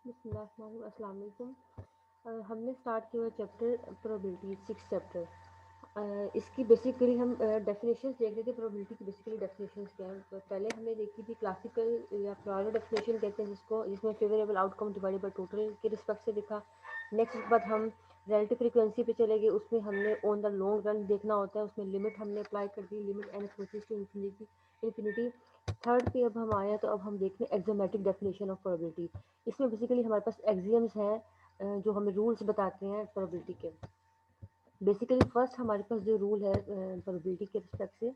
अस्सलाम वालेकुम। हमने स्टार्ट किया हुआ चैप्टर प्रोबेबिलिटी, सिक्स चैप्टर। इसकी बेसिकली हम डेफिनेशंस देख रहे थे। प्रोबेबिलिटी की बेसिकली डेफिनेशंस क्या है, तो पहले हमने देखी थी क्लासिकल या प्रायोर डेफिनेशन कहते हैं जिसको, जिसमें favourable outcome divided by total के रिस्पेक्ट से लिखा। नेक्स्ट उसके बाद हम रिलेटिव फ्रीक्वेंसी पे चले गए, उसमें हमने ऑन द लॉन्ग रन देखना होता है, उसमें लिमिट हमने अप्लाई कर दी, limit n approaches to infinity. Third पे अब हम आए तो अब हम देख रहे हैं एक्सोमेटिक डेफिनेशन ऑफ प्रोबेबिलिटी। इसमें बेसिकली हमारे पास एक्सियम्स हैं जो हमें रूल्स बताते हैं प्रोबेबिलिटी के। बेसिकली फर्स्ट हमारे पास जो रूल है प्रोबेबिलिटी के रिस्पेक्ट से,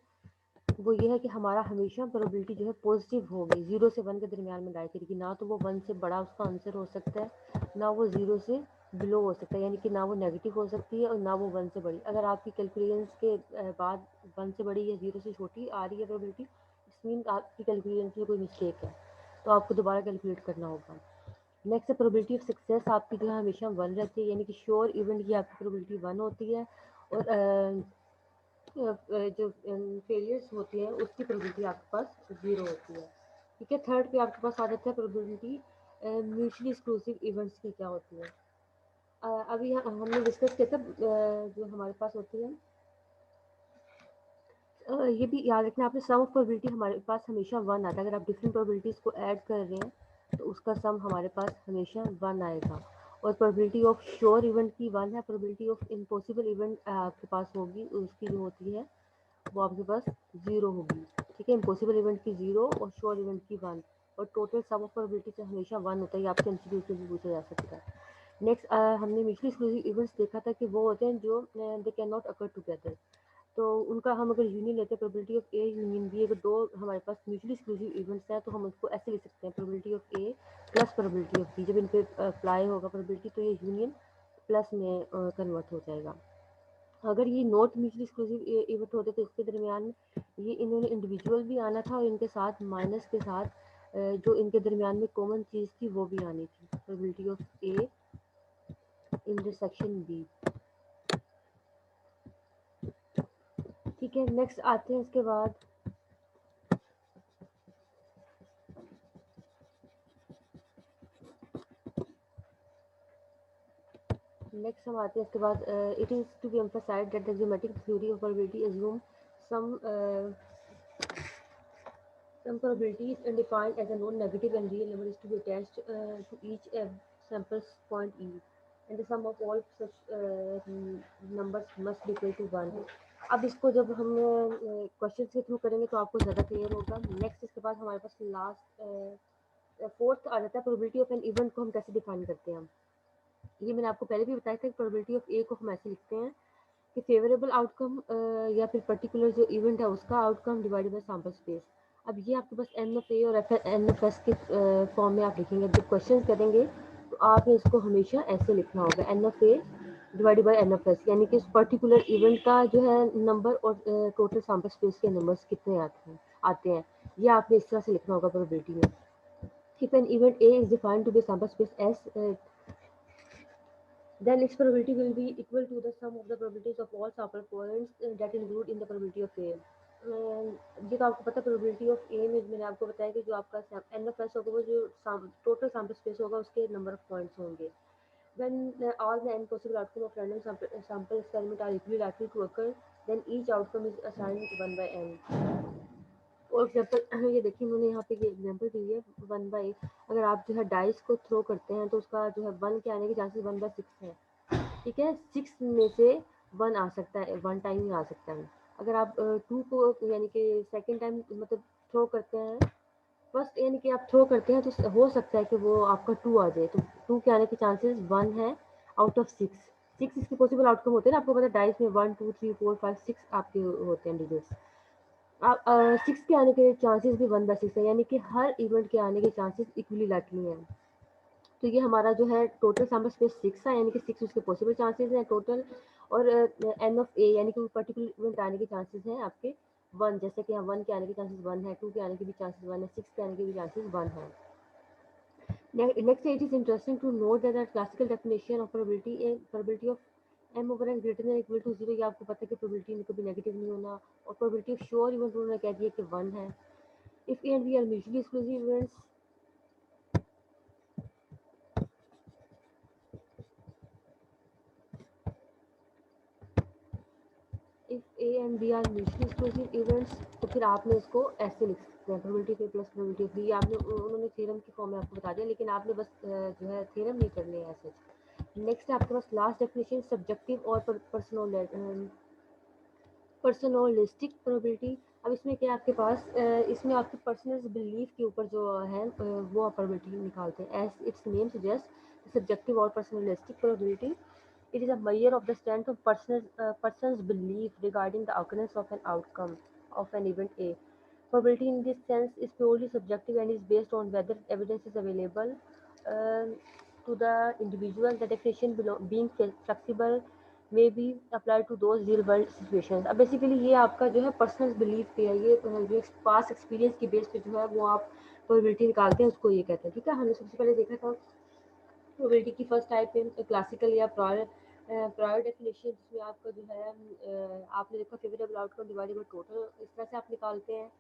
वो ये है कि हमारा हमेशा प्रोबेबिलिटी जो है पॉजिटिव होगी, 0 से 1 के दरमियान में लाई करेगी। ना तो वो 1 से बड़ा उसका आंसर हो सकता है, ना वो 0 से बिलो हो सकता है, यानी कि ना वो नेगेटिव हो सकती है और ना वो 1 से बड़ी। अगर आपकी कैलकुलेशंस के बाद 1 से बड़ी या 0 से छोटी आ रही है प्रोबेबिलिटी, इस मीन आपकी कैलकुलेशन में कोई मिस्टेक है, तो आपको दोबारा कैलकुलेट करना होगा। नेक्स्ट प्रोबेबिलिटी ऑफ सक्सेस आपकी जो है हमेशा 1 रहती है, यानी कि श्योर इवेंट की आपकी प्रोबेबिलिटी 1 होती है, और जो फेलियर्स होती हैं उसकी प्रोबेबिलिटी आपके पास 0 होती है। ठीक है, थर्ड पे आपके पास आ जाता है प्रोबेबिलिटी म्यूचुअली एक्सक्लूसिव इवेंट्स की क्या होती है। अभी हमने डिस्कस किया था जो हमारे पास होती है, ये भी याद रखना आपने, सम ऑफ प्रोबेबिलिटी हमारे पास हमेशा 1 आता है। अगर आप डिफरेंट प्रोबेबिलिटीज़ को ऐड कर रहे हैं तो उसका सम हमारे पास हमेशा 1 आएगा। और प्रोबेबिलिटी ऑफ श्योर इवेंट की 1 है, प्रोबेबिलिटी ऑफ इम्पॉसिबल इवेंट आपके पास होगी, उसकी जो होती है वो आपके पास 0 होगी। ठीक है, इम्पॉसिबल इवेंट की 0 और श्योर इवेंट की 1, और टोटल सम ऑफ प्रोबेबिलिटी से हमेशा 1 होता है। ये आपसे एमसीक्यू में भी पूछा जा सकता है। नेक्स्ट हमने म्यूचुअली एक्सक्लूसिव इवेंट्स देखा था कि वो होते हैं जो they can not occur together, तो उनका हम अगर यूनियन लेते हैं, probability of A union B, अगर दो हमारे पास म्यूचुअली एक्सक्लूसिव इवेंट्स हैं तो हम उसको ऐसे लिख सकते हैं, probability of A plus probability of B. जब इन पे अप्लाई होगा प्रोबेबिलिटी तो ये यूनियन प्लस में कन्वर्ट हो जाएगा। अगर ये नॉट म्यूचुअली एक्सक्लूसिव इवेंट होते तो इसके दरमियान ये इन्होंने इंडिविजुअल भी आना था और इनके साथ माइनस के साथ जो इनके दरमियान में कॉमन चीज़ थी वो भी आनी थी, probability of A intersection B. ठीक है, नेक्स्ट आते हैं इसके बाद नेक्स्ट हम आते हैं इसके बाद, it is to be emphasized that the geometric theory of probability assume some some probability is defined as a non-negative and real number is to be attached to each sample point e, and the sum of all such numbers must be equal to 1. अब इसको जब हम question के through करेंगे तो आपको ज़्यादा clear होगा। नेक्स्ट इसके बाद हमारे पास लास्ट फोर्थ आ जाता है, प्रोबेबिलिटी ऑफ एन इवेंट को हम कैसे डिफाइन करते हैं। ये मैंने आपको पहले भी बताया था कि प्रोबेबिलिटी ऑफ ए को हम ऐसे लिखते हैं कि फेवरेबल आउटकम या फिर पर्टिकुलर जो इवेंट है उसका outcome divided bye sample space. अब ये आपके पास एन ऑफ ए और एन ऑफ एस के फॉर्म में आप लिखेंगे। जब क्वेश्चन करेंगे तो आपने इसको हमेशा ऐसे लिखना होगा, n of A divided by n of S, यानी कि उस पर्टिकुलर इवेंट का जो है नंबर और टोटल सैम्पल स्पेस के नंबर्स कितने आते हैं, ये आपने इस तरह से लिखना होगा प्रोबेबिलिटी में। If an event A is defined to be sample space S, then its probability will be equal to the sum of the probabilities of all sample points that include in the probability of A. ये तो आपको पता है probability of ए में मैंने आपको बताया कि जो आपका एन ऑफ एस होगा वो जो टोटल सैम्पल स्पेस होगा उसके नंबर ऑफ पॉइंट्स होंगे। when all the n possible outcome of random sample experiment are equally likely to occur, then each outcome is assigned 1 by n. For example ये देखिए मैंने यहाँ पे ये एग्जाम्पल दी है 1/, अगर आप जो है डाइस को थ्रो करते हैं तो उसका जो है 1 के आने के चांसेस 1/6 है। ठीक है, 6 में से 1 आ सकता है, 1 टाइम ही आ सकता है। अगर आप 2 को यानी कि सेकेंड टाइम मतलब थ्रो करते हैं, फर्स्ट यानी कि आप थ्रो करते हैं तो हो सकता है कि वो आपका 2 आ जाए, तो 2 के आने के चांसेस 1 है आउट ऑफ 6 इसके पॉसिबल आउटकम होते हैं ना, आपको पता है डाइस में 1 2 3 4 5 6 आपके होते हैं डिजिट्स। आप 6 के आने के चांसेस भी 1/6 है, यानी कि हर इवेंट के आने के चांसेस इक्वली लाइकली हैं। तो ये हमारा जो है टोटल सैम्पल स्पेस 6 है, यानी कि 6 उसके पॉसिबल चांसेस हैं टोटल, और एन ऑफ ए यानी कि पर्टिकुलर इवेंट आने के चांसेस हैं आपके 1, जैसे कि यहाँ 1 के आने के चांसेस 1 है, 2 के आने के भी चांसेस 1 है, 6 के आने के भी चांसेस 1 है। Next it is interesting to note that classical definition of probability of m over n greater than equal to 0, ये आपको पता है कि प्रोबेबिलिटी में कभी नेगेटिव नहीं होना, और प्रोबेबिलिटी ऑफ श्योर इवेंट उन्होंने कह दिया कि 1 है। If A and B are mutually exclusive events, the are mutually exclusive events, तो फिर आपने इसको ऐसे लिख सकते हैं, probability of A plus probability of B. आपने उन्होंने थ्योरम की फॉर्म में आपको बता दिया, लेकिन आपने बस जो है थ्योरम नहीं करने हैं ऐसे। नेक्स्ट है आपके पास लास्ट डेफिनेशन, सब्जेक्टिव और पर्सनलिस्टिक प्रोबेबिलिटी। अब इसमें क्या है आपके पास, इसमें आपके पर्सनल बिलीफ के ऊपर जो है वो आप प्रोबेबिलिटी निकालते हैं। As its name suggest, subjective और personalistic probability, it is a measure of the strength of person's belief regarding the occurrence of an outcome of an event A. Probability in this sense is purely subjective and is based on whether evidence is available uh, to the individual. The definition being flexible may be applied to those real world situations. अब basically ये आपका जो है personal belief पे है, ये जो पास experience की बेस पे जो है वो आप प्रोबेबिलिटी निकालते हैं, उसको ये कहते हैं। ठीक है, हमने सबसे पहले देखा था प्रोबेबिलिटी की फर्स्ट टाइप है क्लासिकल या प्रायर डेफिनेशन, जिसमें आपका जो है आपने देखा favourable outcome divided by total, इस तरह से आप निकालते हैं।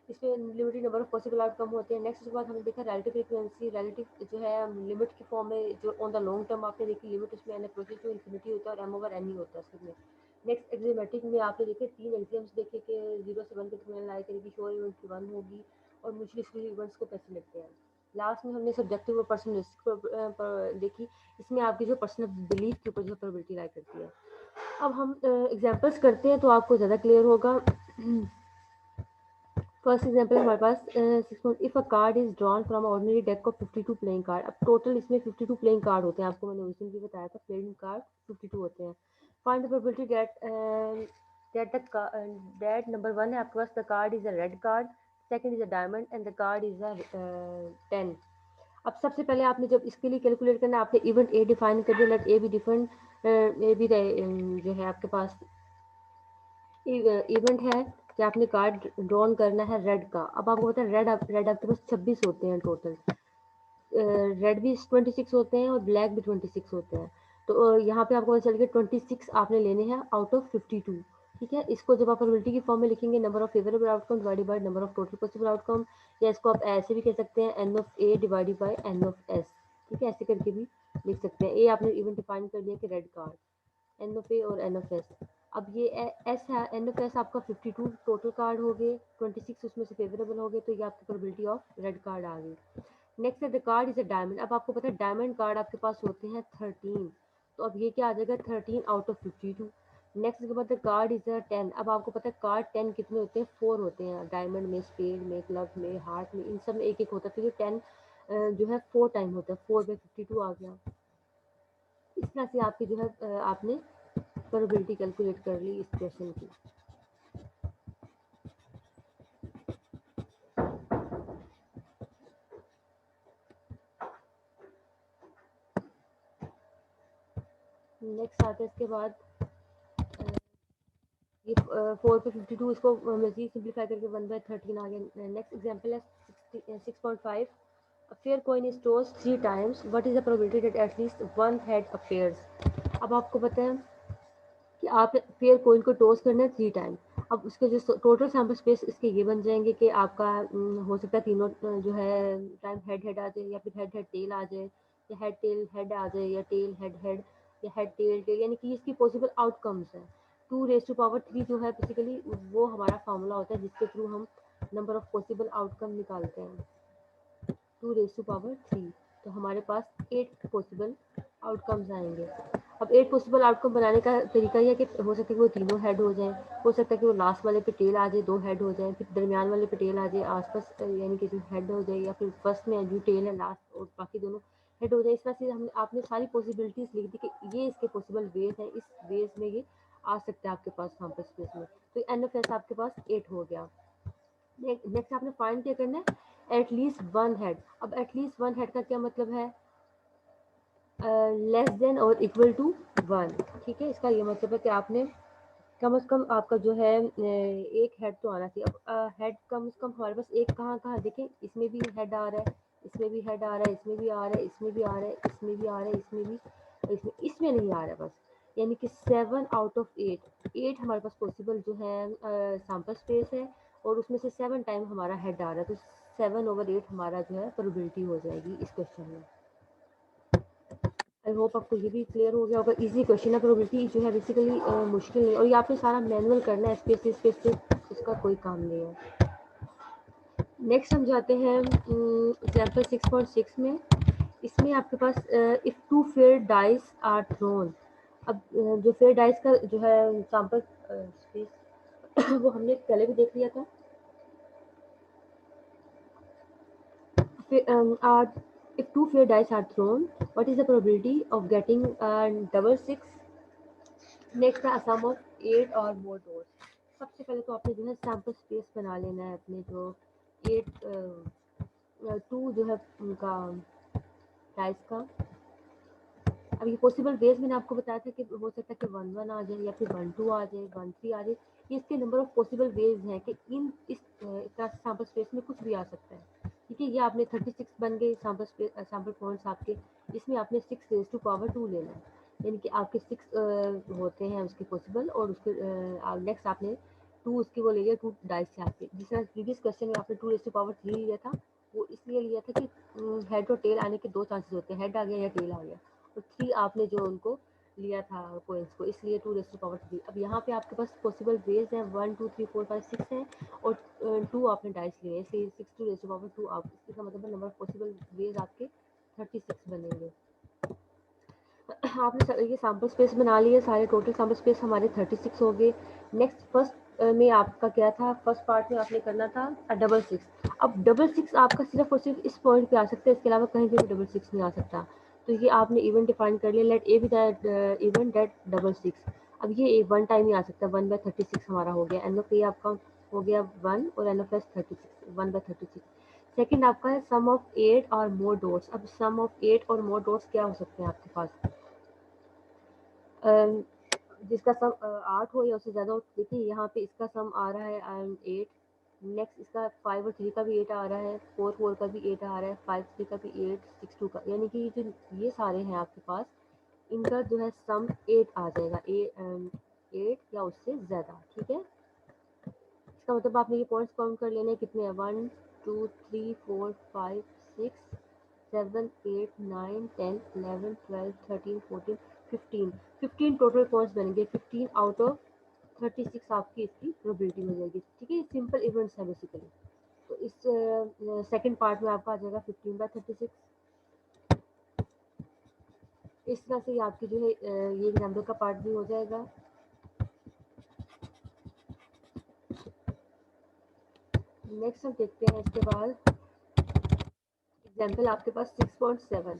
इसमें limited number of possible outcome होते हैं। नेक्स्ट उसके बाद हमने देखा रिलेटिव फ्रीक्वेंसी, रिलेटिव जो है लिमिट की फॉर्म में, जो ऑन द लॉन्ग टर्म आपने देखी लिमिट, उसमें एन अप्रोचेस टू इन्फिनिटी होता है और एम ओवर एन ही होता है उसमें। नेक्स्ट एक्सियोमेटिक में आपने देखे 3 एग्जाम्स देखे कि 0 से 1 के दरमियान लाई करेगी, श्योर इवेंट की 1 होगी, और म्यूचुअली एक्सक्लूसिव इवेंट्स को कैसे लिखते हैं। लास्ट में हमने सब्जेक्टिव और पर्सनलिस्टिक देखी, इसमें आपकी जो पर्सनल बिलीफ के ऊपर जो प्रोबेबिलिटी लाई करती है। अब हम एग्जांपल्स करते हैं तो आपको ज़्यादा क्लियर होगा। फर्स्ट एग्जांपल हमारे पास if a card is drawn from ordinary deck of 52 playing card. अब टोटल इसमें 52 प्लेइंग कार्ड होते हैं, आपको मैंने उस दिन भी बताया था प्लेइंग कार्ड 52 होते हैं। Find the probability that number 1 है आपके पास, the card is a red card, second is a diamond and the card is a 10। अब सबसे पहले आपने जब इसके लिए कैलकुलेट करना है, आपने इवेंट ए डिफाइन कर दिया, लेट ए भी डिफरेंट ए भी जो है आपके पास इवेंट है कि आपने कार्ड ड्रॉन करना है रेड का। अब आपको पता है रेड आपके पास 26 होते हैं टोटल, रेड भी 26 होते हैं और ब्लैक भी 26 होते हैं। तो यहाँ पे आपको पता चल गया 26 आपने लेने हैं आउट ऑफ 52। ठीक है, इसको जब आप प्रोबेबिलिटी की फॉर्म में लिखेंगे, number of favourable outcome divided by number of total possible outcome, या इसको आप ऐसे भी कह सकते हैं n of A divided by n of S. ठीक है, ऐसे करके भी लिख सकते हैं। ए आपने इवेंट डिफाइन कर दिया कि red card, N of A और एन ऑफ एस। अब ये एस है, एन ऑफ एस आपका 52 टोटल कार्ड हो गए, 26 उसमें से फेवरेबल हो गए, तो ये आपकी प्रोबेबिलिटी ऑफ रेड कार्ड आ गई। नेक्स्ट है the card is a diamond. अब आपको पता है डायमंड कार्ड आपके पास होते हैं 13, तो अब ये क्या आ जाएगा 13 आउट ऑफ 52। नेक्स्ट के बाद द कार्ड इज अ 10। अब आपको पता है कार्ड 10 कितने होते हैं, 4 होते हैं, डायमंड में, स्पेड में, क्लब में, हार्ट में, इन सब में एक एक होता है, तो ये 10 जो है 4 टाइम होता है, 4 बाई 52 आ गया। इस तरह से आपकी जो है आपने प्रोबेबिलिटी कैलकुलेट कर ली इस क्वेश्चन की। नेक्स्ट आता है इसके बाद ये 4 पे 52, इसको मजीद सिंप्लीफाई करके 1/13 आ गया। नेक्स्ट एग्जांपल है 6.5, a fair coin is tossed 3 times, what is the probability that at least one head appears। अब आपको पता है कि आप फेयर कोइन को टॉस करना है 3 टाइम। अब उसके जो टोटल सैम्पल स्पेस इसके ये बन जाएंगे कि आपका हो सकता है तीनों जो है टाइम हेड हेड आ जाए, या फिर हेड हेड टेल आ जाए, या हेड टेल हेड आ जाए, या टेल हेड हेड, या हेड टेल टेल, यानी कि इसकी पॉसिबल आउटकम्स है। 2⁻³ जो है बेसिकली वो हमारा फार्मूला होता है जिसके थ्रू हम नंबर ऑफ पॉसिबल आउटकम निकालते हैं, 2⁻³ तो हमारे पास 8 पॉसिबल आउटकम्स आएंगे। अब 8 पॉसिबल आउटकम बनाने का तरीका यह है कि हो सकता है कि वो तीनों हेड हो जाएं, हो सकता है कि वो लास्ट वाले पे टेल आ जाए, 2 हेड हो जाएं, फिर दरमियान वाले पे टेल आ जाए, आसपास यानी कि जो हेड हो जाए, या फिर फर्स्ट में जो टेल है लास्ट और बाकी दोनों हेड हो जाए। इस तरह से हम आपने सारी पॉसिबिलिटीज़ लिख दी कि ये इसके पॉसिबल वेज हैं, इस वेज में ये आ सकता है आपके पास सैम्पल स्पेस में। तो एन ऑफ एस आपके पास 8 हो गया। नेक्स्ट आपने फाइंड क्या करना है, एटलीस्ट वन हेड। अब एटलीस्ट वन हेड का क्या मतलब है, लेस देन और इक्वल टू 1। ठीक है, इसका ये मतलब है कि आपने कम से कम आपका जो है एक हेड तो आना चाहिए। अब हेड कम से कम हमारे पास एक कहाँ कहाँ देखें, इसमें भी हेड आ रहा है, इसमें भी हेड आ रहा है, इसमें भी आ रहा है, इसमें भी आ रहा है, इसमें भी आ रहा है, इसमें भी, इसमें नहीं आ रहा है बस, यानी कि 7 आउट ऑफ 8 हमारे पास पॉसिबल जो है सैम्पल स्पेस है, और उसमें से 7 टाइम हमारा हेड आ रहा है, तो 7/8 हमारा जो है प्रोबेबिलिटी हो जाएगी इस क्वेश्चन में। आई होप आपको ये भी क्लियर हो गया होगा। इजी क्वेश्चन है, प्रोबेबिलिटी जो है बेसिकली मुश्किल नहीं, और ये आपने सारा मैनुअल करना है, स्पेस इसका कोई काम नहीं है। नेक्स्ट हम जाते हैं एग्जाम्पल 6.6 में। इसमें आपके पास if two fair dice are thrown. अब जो फेयर डाइस का जो है एग्जाम्पल स्पेस वो हमने पहले भी देख लिया था। If two fair dice are thrown, what is the probability of getting double six? Next है sum of 8 or more doors. सबसे पहले तो आपने जो है सैम्पल स्पेस बना लेना है अपने जो 2 जो है उनका डाइस का। अब ये पॉसिबल वेज मैंने आपको बताया था कि हो सकता है कि 1-1 आ जाए या फिर 1-2 आ जाए, 1-3 आ जाए। ये इसके नंबर ऑफ पॉसिबल वेज हैं कि इस सैम्पल स्पेस में कुछ भी आ सकता है। ठीक है, ये आपने 36 बन गए सैम्पल पॉइंट्स आपके। इसमें आपने 6 रेज़ टू पावर 2 लेना है, यानी कि आपके 6 होते हैं उसके पॉसिबल, और उसके नेक्स्ट आपने 2 उसके वो ले लिया 2 डाइस से आपके। जिस तरह प्रीवियस क्वेश्चन में आपने 2 रेज़ टू पावर 3 लिया था, वो इसलिए लिया था कि हेड और टेल आने के 2 चांसेस होते हैं, हेड आ गया या टेल आ गया। तो 3 आपने जो उनको लिया था कोइंस को, इसलिए 2 रेज़ टू पावर 3। अब यहाँ पे आपके पास पॉसिबल वेज हैं 1 2 3 4 5 6 हैं, और 2 आपने डाइस लिए हैं, इसलिए 6 2 रेज़ टू पावर 2 आप, इसका मतलब नंबर ऑफ पॉसिबल वेज आपके 36 बनेंगे। आपने ये सैम्पल स्पेस बना लिए सारे, टोटल सैम्पल स्पेस हमारे 36 हो गए। नेक्स्ट फर्स्ट में आपका क्या था, फर्स्ट पार्ट में आपने करना था डबल सिक्स। अब डबल सिक्स आपका सिर्फ और सिर्फ इस पॉइंट पे आ सकता है, इसके अलावा कहीं पे भी डबल सिक्स नहीं आ सकता। तो ये आपने इवेंट डिफाइन कर लिया, let A B that event that double six. अब ये एक वन टाइम ही आ सकता है, 1/36 हमारा हो गया। एन ऑफ ए आपका हो गया 1 और एन ऑफ एस 36, 1/36। सेकेंड आपका है सम ऑफ 8 और मोर डॉट्स। अब सम ऑफ 8 और मोर डॉट्स क्या हो सकते हैं आपके पास, जिसका सम 8 हो या उससे ज़्यादा हो। देखिए यहाँ पे इसका सम आ रहा है 8। नेक्स्ट इसका 5 और 3 का भी 8 आ रहा है, 4 का भी 8 आ रहा है, 5 3 का भी 8, 6 2 का, यानी कि जो ये सारे हैं आपके पास, इनका जो है सम 8 आ जाएगा, 8 या उससे ज़्यादा। ठीक है, इसका मतलब आपने ये पॉइंट्स काउंट कर लेने कितने हैं, 1 2 3 4 5 6 7 8 9 10 11 12 13 14 15 टोटल पॉइंट्स बनेंगे। 15 आउट ऑफ 36 आपकी इसकी प्रोबेबिलिटी हो जाएगी। ठीक है, सिंपल इवेंट्स है बेसिकली। तो इस सेकंड पार्ट में आपका आ जाएगा 15/36। इस तरह से आपकी जो है ये एग्जाम्पल का पार्ट भी हो जाएगा। नेक्स्ट हम देखते हैं इसके बाद एग्जाम्पल आपके पास 6.7।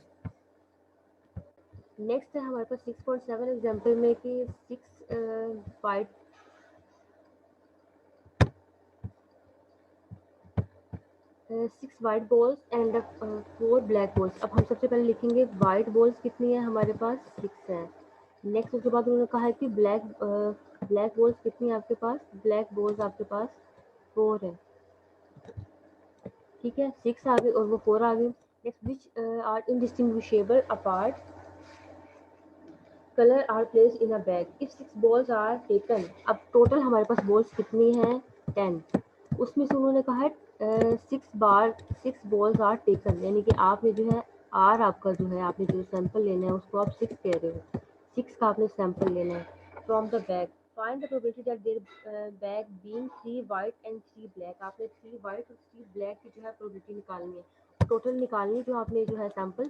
नेक्स्ट है हमारे पास 6.7 एग्जाम्पल में कि 6 white balls and 4 black balls. अब हम सबसे पहले लिखेंगे वाइट बॉल्स कितनी है हमारे पास, 6 है। नेक्स्ट उसके बाद उन्होंने कहा है कि ब्लैक बॉल्स कितनी है आपके पास, ब्लैक बॉल्स आपके पास 4 है। ठीक है, 6 आ गए और वो 4 आ गए। Next which are indistinguishable apart, colour are place in a bag if 6 balls are taken. अब टोटल हमारे पास बॉल्स कितनी हैं, 10। उसमें से उन्होंने कहा है 6 बॉल्स आर टेकन, यानी कि आपने जो है आर आपका जो है आपने जो सैंपल लेना है उसको आप 6 कह रहे हो, 6 का आपने सैंपल लेना है from the bag. Find the probability that there bag being 3 white and 3 black. आपने 3 वाइट और 3 ब्लैक की जो है प्रोबेबिलिटी निकालनी है, टोटल निकालनी जो आपने जो है सैंपल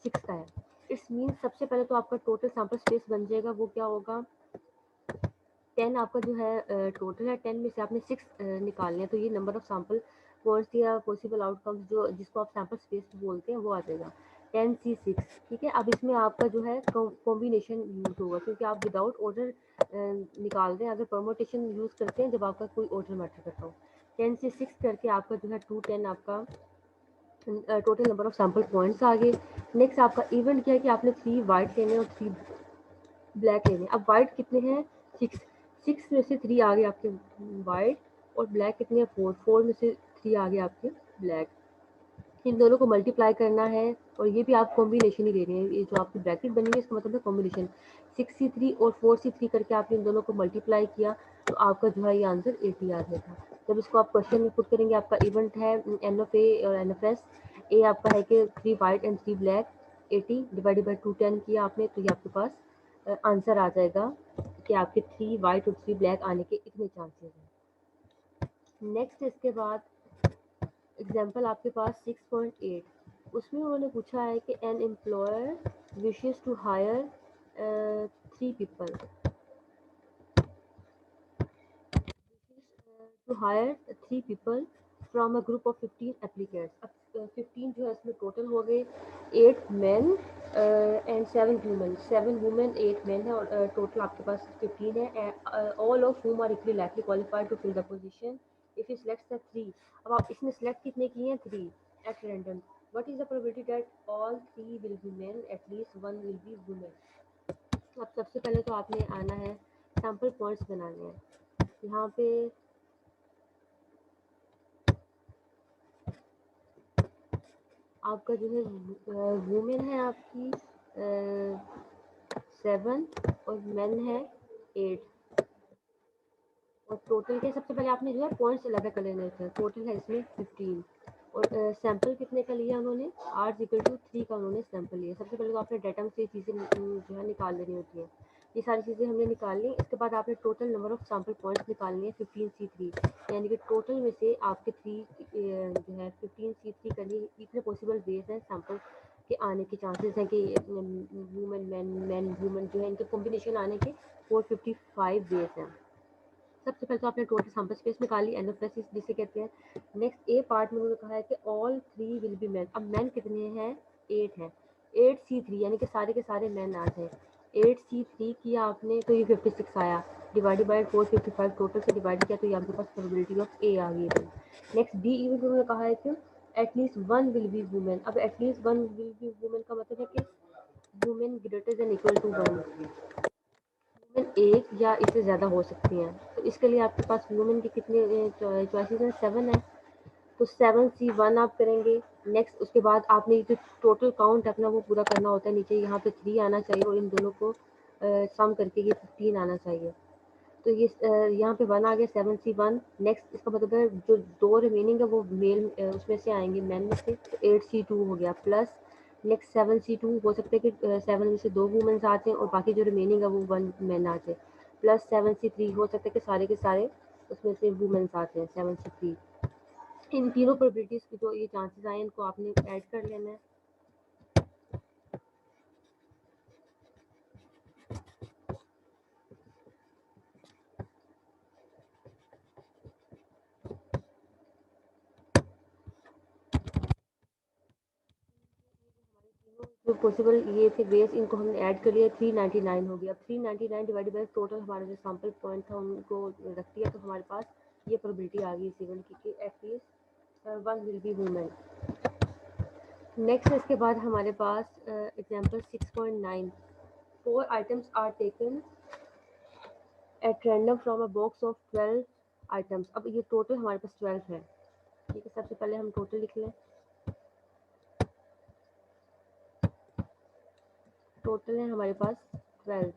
6 का है। इट्स मीन सबसे पहले तो आपका टोटल सैंपल स्पेस बन जाएगा, वो क्या होगा 10 आपका जो है टोटल है, 10 में से आपने 6 निकालने हैं, तो ये नंबर ऑफ सैंपल पॉइंट्स या पॉसिबल आउटकम्स जो जिसको आप सैंपल स्पेस बोलते हैं वो आ जाएगा 10C6। ठीक है, अब इसमें आपका जो है कॉम्बिनेशन यूज होगा, क्योंकि आप विदाउट ऑर्डर निकाल रहे हैं, अगर परमोटेशन यूज़ करते हैं जब आपका कोई ऑर्डर मैटर करता हो। 10 से 6 करके आपका जो है 210 आपका total number of sample points आ गए। नेक्स्ट आपका इवेंट क्या है कि आपने 3 वाइट लेने और 3 ब्लैक लेने। अब वाइट कितने हैं, 6 में से 3 आ गए आपके वाइट, और ब्लैक कितने हैं, 4 में से 3 आ गए आपके ब्लैक। इन दोनों को मल्टीप्लाई करना है, और ये भी आप कॉम्बिनेशन ही ले रहे हैं, ये जो आपकी ब्रैकेट बनी है इसका मतलब है कॉम्बिनेशन। 6C3 और 4C3 करके आपने इन दोनों को मल्टीप्लाई किया तो आपका जो है ये आंसर 80 आ जाएगा। जब इसको आप क्वेश्चन में पुट करेंगे, आपका इवेंट है एन ऑफ ए और एन ऑफ एस। ए आपका है कि 3 white and 3 black, 80 divided by 210 किया आपने, तो ये आपके पास आंसर आ जाएगा कि आपके 3 वाइट और 3 ब्लैक आने के इतने चांसेस हैं। नेक्स्ट इसके बाद एग्जांपल आपके पास 6.8, उसमें उन्होंने पूछा है कि an employer wishes to hire 3 people to hire 3 people from a group of 15 applicants. अब 15 जो है इसमें टोटल हो गए 8 men and 7 women, 7 women 8 men है और टोटल आपके पास 15 है। all of whom are equally likely qualified to fill the position if he selects the 3। अब आप इसमें select कितने किए हैं? 3 at random। what is the probability that all 3 will be men, at least 1 will be women। अब सबसे पहले तो आपने आना है सैम्पल पॉइंट्स बनाने हैं। यहाँ पे आपका जो है वुमेन है आपकी 7 और मेन है 8 और टोटल के सबसे पहले आपने जो है पॉइंट्स अलग कर लेने थे। टोटल है इसमें 15 और सैंपल कितने का लिया उन्होंने? R=3 का उन्होंने सैंपल लिया। सबसे पहले तो आपने डाटा से चीज़ें जो है निकाल लेनी होती है। ये सारी चीज़ें हमने निकाल ली। इसके बाद आपने total number of sample points निकालने हैं 15C3, यानी कि टोटल में से आपके 3 जो है 15C3 के लिए इतने पॉसिबल वेज हैं सैंपल के आने के चांसेस हैं कि वुमेन मैन वुमेन जो है इनके कॉम्बिनेशन आने के 455 वेज हैं। सबसे पहले तो आपने टोटल सैंपल स्पेस निकाली, एन प्लस जिसे कहते हैं। नेक्स्ट ए पार्ट में उन्होंने कहा है कि ऑल 3 विल बी मैन। अब मैन कितने हैं? 8 हैं। 8C3 यानी कि सारे के सारे मैन आ जाए। 8C3 किया आपने तो ये 56 आया, डिवाइडेड बाई 455 टोटल से डिवाइड किया तो ये आपके पास प्रोबेबिलिटी ऑफ ए आ गई। नेक्स्ट बी इवन उन्होंने कहा है कि एटलीस्ट 1 विल बी वुमेन। अब एटलीस्ट 1 विल बी वुमेन का मतलब है कि women greater than equal to 1, एक या इससे ज़्यादा हो सकती हैं। तो इसके लिए आपके पास वुमेन के कितने चॉइसेस हैं? 7 है। तो 7C1 आप करेंगे। नेक्स्ट उसके बाद आपने जो टोटल काउंट अपना वो पूरा करना होता है। नीचे यहाँ पे 3 आना चाहिए और इन दोनों को सम करके ये 15 आना चाहिए। तो ये यहाँ पे 1 आ गया 7C1। नेक्स्ट इसका मतलब है जो 2 रिमेनिंग है वो मेल उसमें से आएंगे, मैन में से। तो 8C2 हो गया प्लस नेक्स्ट 7C2 हो सकता है कि 7 में से 2 वुमेन्स आते हैं और बाकी जो रिमेनिंग है वो 1 मैन आते हैं। प्लस 7C3 हो सकता है कि सारे के सारे उसमें से वुमेन्स आते हैं 7C3। इन तीनों प्रोबेबिलिटीज़ की जो ये चांसेस आए इनको आपने ऐड कर लेना है। जो पॉसिबल ये थे वेज इनको हमने ऐड कर लिया, 399 हो गया। 399 डिवाइडेड बाई टोटल हमारा जो सैम्पल पॉइंट था उनको रख दिया तो हमारे पास ये प्रोबेबिलिटी आ गई इसी की at least 1 will be women. Next इसके बाद हमारे पास example 6.9, 4 items are taken at random from a box of 12 items. अब ये टोटल हमारे पास 12 है। ठीक है, सबसे पहले हम टोटल लिख लें। टोटल है हमारे पास 12।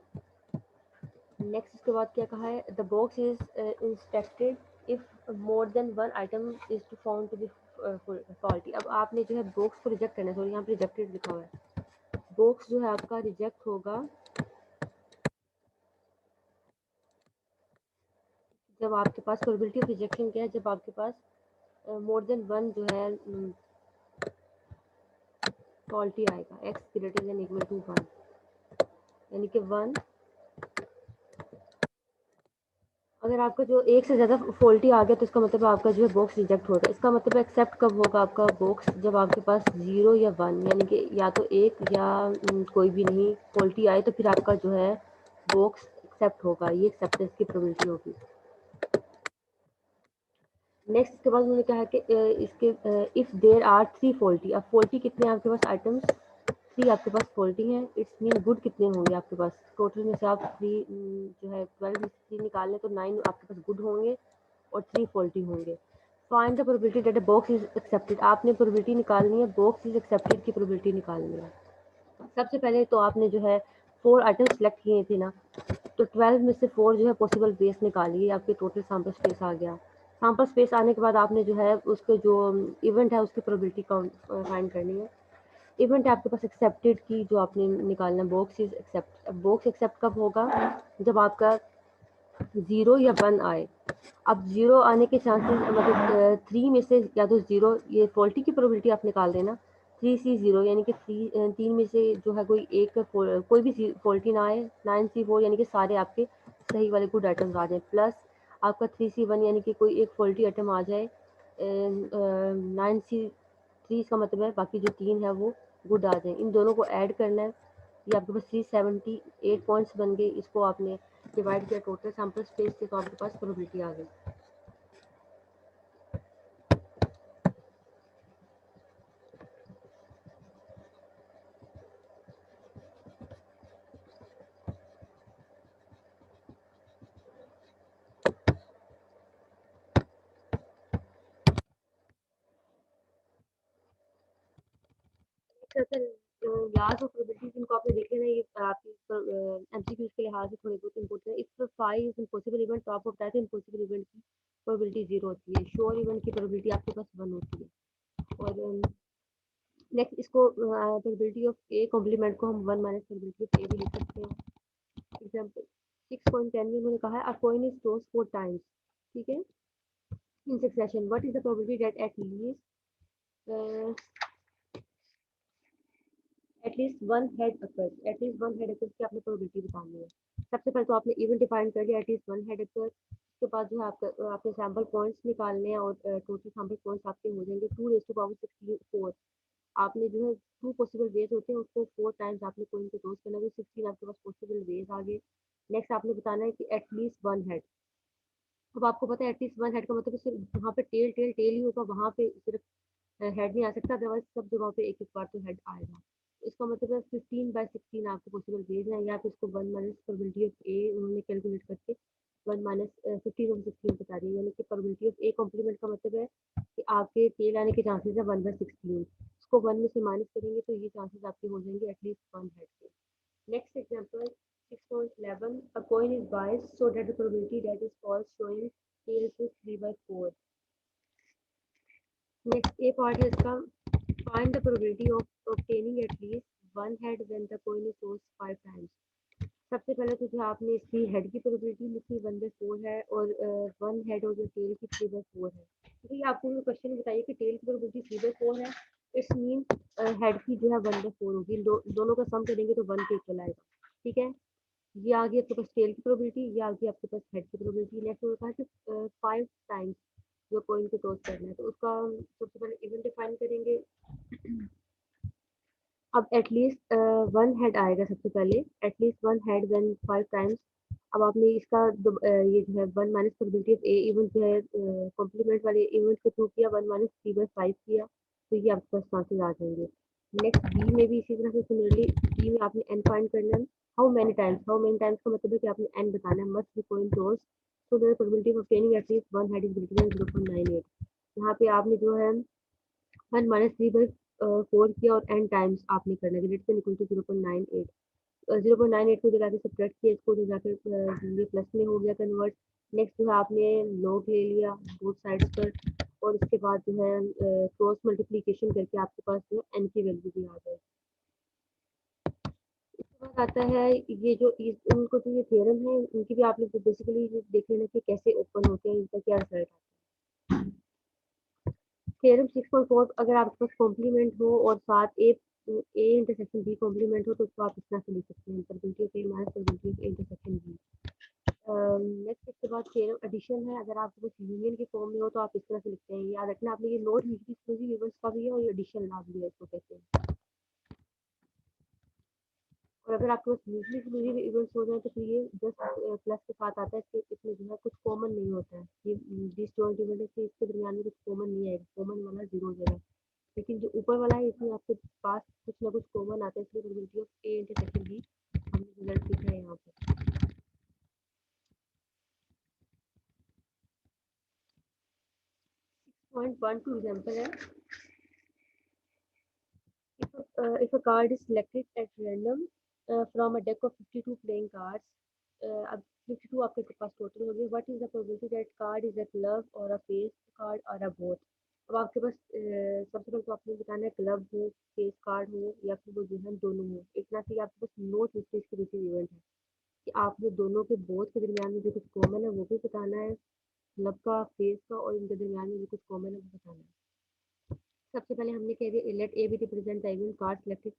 नेक्स्ट इसके बाद क्या कहा है? The box is inspected if more than 1 item is to found to be faulty. अब आपने जो है बॉक्स को रिजेक्ट करना है। सॉरी, यहाँ पे रिजेक्टेड लिखा हुआ है। बॉक्स जो है आपका रिजेक्ट होगा जब आपके पास प्रोबेबिलिटी ऑफ रिजेक्शन क्या है? जब आपके पास मोर देन 1 जो है फॉल्टी आएगा, x greater than equal to 1, यानी कि 1। अगर आपका जो एक से ज़्यादा फॉल्टी आ गया तो इसका मतलब आपका जो है बॉक्स रिजेक्ट होगा। इसका मतलब एक्सेप्ट कब होगा आपका बॉक्स? जब आपके पास 0 या 1 यानी कि या तो एक या कोई भी नहीं फॉल्टी आए तो फिर आपका जो है बॉक्स एक्सेप्ट होगा। ये एक्सेप्टेंस की प्रोबेबिलिटी होगी। नेक्स्ट इसके बाद उन्होंने कहा कि इसके इफ़ देयर आर 3 फॉल्टी। अब फॉल्टी कितने हैं आपके पास आइटम्स? 3 आपके पास फॉल्टी हैं। इट्स मीन गुड कितने होंगे आपके पास? टोटल में से आप 3 जो है 12 में से 3 निकाल लें तो 9 आपके पास गुड होंगे और 3 फॉल्टी होंगे। Find the probability that a box is accepted. आपने प्रोबेबिलिटी निकालनी है, बॉक्स इज एक्सेप्टेड की प्रोबेबिलिटी निकालनी है। सबसे पहले तो आपने जो है 4 आइटम सेलेक्ट किए थे ना, तो 12 में से 4 जो है पॉसिबल बेस निकालिए, आपके टोटल सैम्पल स्पेस आ गया। सैम्पल स्पेस आने के बाद आपने जो है उसके जो इवेंट है उसकी प्रोबेबिलिटी काउंट फाइंड करनी है। इवेंट है आपके पास एक्सेप्टेड की, जो आपने निकालना box is accept. Box accept कब होगा? जब आपका 0 या 1 आए। अब 0 आने के चांसेस मतलब 3 में से या तो 0, ये फॉल्टी की प्रोबेबिलिटी आप निकाल देना। 3C0 यानी कि 3 में से जो है कोई एक कोई भी फॉल्टी ना आए। 9C4 यानी कि सारे आपके सही वाले गुड आइटम्स आ जाए, प्लस आपका 3C1 यानी कि कोई एक फॉल्टी आइटम आ जाए। 9C3 का मतलब है बाकी जो 3 है वो गुड आ जाए। इन दोनों को ऐड करना है। ये आपके पास 378 पॉइंट्स बन गए। इसको आपने डिवाइड किया टोटल सैंपल स्पेस से, तो आपके पास प्रोबेबिलिटी आ गई। सर, लास्ट ऑफ प्रोबेबिलिटीज इनको आपने देखे ना, ये आपकी एमसीक्यूज के लिहाज से थोड़े बहुत इंपॉर्टेंट है। इफ 5 इज इम्पॉसिबल इवेंट, तो आपको बताया था इम्पॉसिबल इवेंट की प्रोबेबिलिटी 0 होती है, श्योर इवेंट की प्रोबेबिलिटी आपके पास 1 होती है। और नेक्स्ट इसको प्रोबेबिलिटी ऑफ ए कॉम्प्लीमेंट को हम 1 माइनस प्रोबेबिलिटी ऑफ ए भी लिख सकते हैं। एग्जाम्पल 6.10 में उन्होंने कहा है a coin is tossed 4 times, ठीक है, in succession, what is the probability that at least one head occur. At least one head occur की आपने प्रोबेबिलिटी बतानी है। सबसे पहले तो आपने इवेंट डिफाइन कर लिया एटलीस्ट वन हेड अकर। उसके बाद जो है आपका आपने सैम्पल पॉइंट्स निकालने हैं, और टोटल सैम्पल पॉइंट्स आपके हो जाएंगे 2 रेज़ टू पावर 64। आपने जो है 2 पॉसिबल वेज होते हैं, उसको 4 टाइम्स आपने कोइन को टॉस करना है, तो 16 आपके पास पॉसिबल वेज आ गए। नेक्स्ट आपने बताना है कि एटलीस्ट वन हेड। अब आपको पता है एटलीस्ट वन हेड का मतलब सिर्फ वहाँ पे टेल टेल टेल ही होगा, वहाँ पे सिर्फ हेड नहीं आ सकता, अदरवाइज सब जगहों पे एक एक बार तो हेड आएगा। इसका मतलब है 15/16 आपको पॉसिबल भेजना है, या फिर इसको 1 माइनस प्रोबेबिलिटी ऑफ ए उन्होंने कैलकुलेट करके 1 माइनस 15/16 बता दी है। यानी कि प्रोबेबिलिटी ऑफ ए कॉम्प्लीमेंट का मतलब है कि आपके टेल आने के चांसेस है 1/16। इसको 1 में से माइनस करेंगे तो ये चांसेस आपके हो जाएंगे एटलीस्ट वन हेड के। Next example 6.11, a coin is biased so that the probability that is false showing tails is 3/4। Next A part है इसका, find the probability of obtaining at least one head when the coin is tossed 5 times। सबसे पहले तो जो आपने इसकी head की probability लिखी 1/4 है, और वन हेड और जो टेल की 3/4 है। तो ये आपको क्वेश्चन बताइए कि टेल की प्रोबेबिलिटी 3/4 है, इट्स मीन हेड की जो है 1/4 होगी। दोनों का सम करेंगे तो 1 के इक्वल आएगा, ठीक है। ये आ गई आपके पास टेल की प्रोबेबिलिटी, ये आ गई आपके पास हेड की प्रोबेबिलिटी। नेक्स्ट होता है कि 5 टाइम्स जो कॉइन को टॉस करना है, तो उसका सबसे पहले इवेंट डिफाइन करेंगे। अब एटलीस्ट वन हेड आएगा सबसे पहले, at least one head when 5 times. अब आपने इसका ये जो है 1 minus probability of A event जो है कॉम्प्लीमेंट वाले इवेंट के थ्रू किया, 1 माइनस 3/5 किया, तो ये आपके पास चांसेस आ जाएंगे। नेक्स्ट बी में भी इसी तरह से सिमिलरली, बी में आपने एन फाइंड करना है। हाउ मेनी टाइम्स का मतलब है कि आपने एन बताना है, must be coin toss so that probability of obtaining at least one head is greater than 0.98। यहाँ पे आपने जो है 1 माइनस 3/4 किया, और एन टाइम्स आपने करना है, ग्रेटर देन इक्वल टू 0.98। 0.98 को जला के सब्ट्रैक्ट किया, इसको जो जाकर ये प्लस में हो गया कन्वर्ट। नेक्स्ट जो है आपने लॉग ले लिया बोथ साइड्स पर, और इसके बाद जो है क्रॉस मल्टीप्लिकेशन करके आपके पास जो है एन की वैल्यू भी आ जाएगी। इसके बाद आता है ये जो उनको जो ये थ्योरम है, उनकी भी आपने बेसिकली देख लेना कि कैसे ओपन होते हैं, इनका क्या रिजल्ट आता है। थ्योरम 6.4, अगर आपके पास कॉम्प्लीमेंट हो और साथ ए इंटरसेक्शन बी कॉम्प्लीमेंट हो, तो उसको आप इस तरह से लिख सकते हैं, probability of A minus probability of A intersection B. Next इसके बाद थ्योरम एडिशन है, अगर आपके पास यूनियन के फॉर्म में हो तो आप इस तरह से लिखते हैं। याद रखना आपने ये नोट म्यूचुअली एक्सक्लूसिव इवेंट्स का भी है, और ये एडिशन लाभ भी है, इसको कहते हैं। और अगर आपके पास म्यूचुअली एक्सक्लूसिव इवेंट्स हो जाए तो फिर ये जस्ट प्लस के साथ आता है कि इसमें जो है कुछ कॉमन नहीं होता है। ये डिसजॉइंट इवेंट है कि इसके दरमियान में कुछ कॉमन नहीं आएगा, कॉमन वाला 0 हो जाएगा। लेकिन जो ऊपर वाला है इसमें आपके पास कुछ ना कुछ कॉमन आता है, इसलिए probability of A intersection B हमने रिजल्ट लिखा है यहाँ पे। 6.12 एग्जाम्पल है, if a card is selected at random from a deck of 52 playing cards, अब 52 आपके पास टोटल हो गए, what is the probability that card is a glove or a face card or a both। अब आपके पास सबसे पहले तो आपने बताना है क्लब हो, फेस कार्ड हो या फिर वो जो है दोनों हो। एक तरह से आपके पास नोट लिस्ट के बेसिस इवेंट है कि आपने दोनों के बोथ के दरमियान में जो कुछ कॉमन है वो भी बताना है, क्लब का, फेस का, और इनके दरमियान में जो कुछ कॉमन है वो बताना है। सबसे पहले हमने कह दिया let A B represent the event card selected,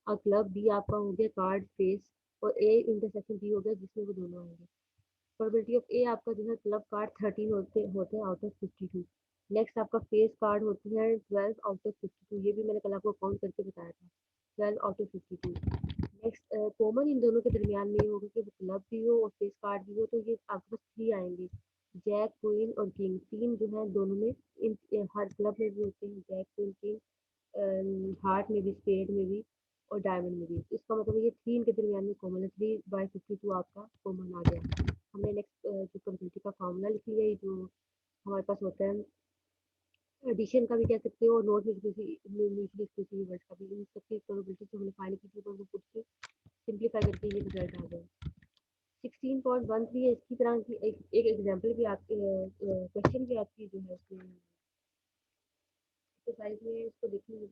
और क्लब बी आपका हो गया कार्ड फेस, और ए इंटरसेक्शन बी हो गया जिसमें वो दोनों आएंगे। प्रोबेबिलिटी ऑफ ए आपका जो है क्लब कार्ड 13 होते होते हैं आउट ऑफ 52। नेक्स्ट आपका फेस कार्ड होती है 12 आउट ऑफ 52, ये भी मैंने कल आपको काउंट करके बताया था, 12 out of 52। Next common in दोनों के दरमियान में ये होगा कि वो क्लब भी हो और फेस कार्ड भी हो, तो ये आपके पास 3 आएंगे, जैक क्वीन और किंग। 3 जो है दोनों में, हर क्लब में भी होते हैं, जैक क्वीन किंग, हार्ट में भी, स्पेड में भी, और डायमंड में भी। इसका मतलब ये 3 के दरमियान में कॉमन है, 3/52 आपका कॉमन आ गया। हमने नेक्स्ट जो प्रोबेबिलिटी का फार्मूला लिख लिया, ये जो हमारे पास होता है, एडिशन का भी कह सकते हो और नॉट म्यूचुअली एक्सक्लूसिव वर्ड्स का भी, इन सबकी प्रोबेबिलिटी जो हमने फाइंड की थी वो खुद से सिंप्लीफाई करके ये रिजल्ट आ गया। 16.13 है, इसकी तरह की एक एग्जांपल भी आपके क्वेश्चन भी आपकी जो है उसमें एक्सरसाइज में इसको देखेंगे।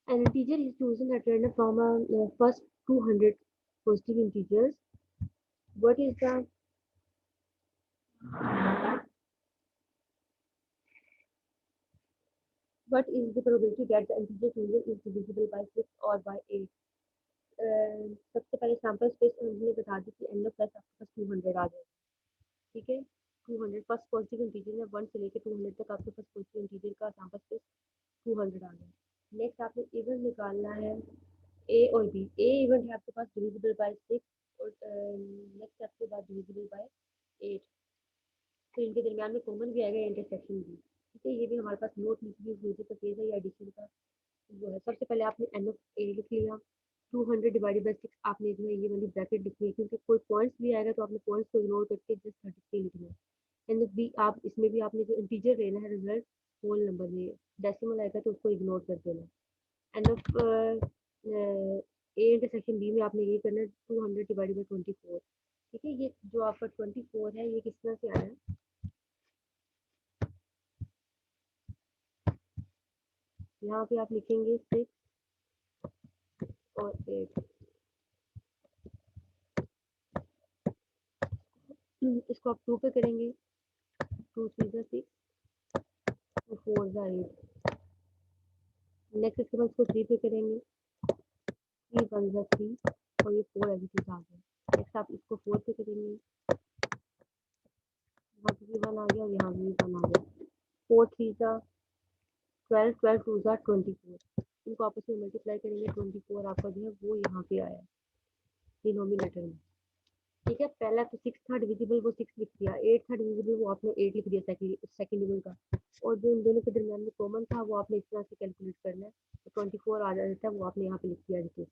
An integer is chosen at random from a first 200 positive integers. What is the what is the probability that the integer chosen is divisible by 6 or by 8? सबसे पहले सैम्पल स्पेस हमने बता दी कि n प्लस आपके पास 200 आ जाएगा। ठीक है, 200 first positive integer है, 1 से लेकर 200 तक आपके पास पॉजिटिव इंटीजर का सैम्पल स्पेस 200 आ गया। नेक्स्ट आपने इवेंट निकालना है ए और बी। ए इवेंट है आपके पास डिविजिबल बाय 6, और नेक्स्ट आपके बाद डिविजिबल बाय 8। फिर इनके दरमियान में कॉमन भी आएगा, इंटरसेक्शन भी। ठीक है, ये भी हमारे पास नोट म्यूचुअल का केस है या एडिशन का वो है। सबसे पहले आपने एन ऑफ ए लिख लिया, 200 डिवाइडेड बाई 6 आपने जो है ये वाली ब्रैकेट लिखनी है, क्योंकि कोई पॉइंट्स भी आएगा तो आपने पॉइंट्स को इग्नोर करके जस्ट 33 लिखना है। एन ऑफ बी आप इसमें भी आपने जो इंटीजर लेना है रिजल्ट होल नंबर में, डेसिमल आएगा तो उसको इग्नोर कर देना। N of A intersection B में आपने ये करना है 200 डिवाइडेड बाई 24। ठीक है, ये जो आपका 24 है ये किस तरह से आया है, यहाँ पे आप लिखेंगे 6 और 8। इसको आप 2 पे करेंगे, 2 3 जा 6, 2 4 जा 8। नेक्स्ट इसके बाद इसको 3 पे करेंगे, 3 1 जा 3, और ये 4 एज इट इज आ गया। नेक्स्ट आप इसको 4 पे करेंगे, यहाँ पे भी 1 आ गया और यहाँ पे भी 1 आ गया। 4 3 जा 12, 12 2 जा 24। इनको आपस में मल्टीप्लाई करेंगे, 24 आपका जो है वो यहाँ पे आया डिनोमिनेटर में। ठीक है, पहला तो 6 था डिविजिबल, वो 6 लिख दिया, 8 था डिविजिबल, वो आपने 8 लिख दिया सेकंड डिविजन का, और जो इन दोनों के दरमियान में कॉमन था वो आपने इस तरह से कैलकुलेट करना है, तो 24 आ जाता है, वो आपने यहाँ पे लिख दिया देखिए।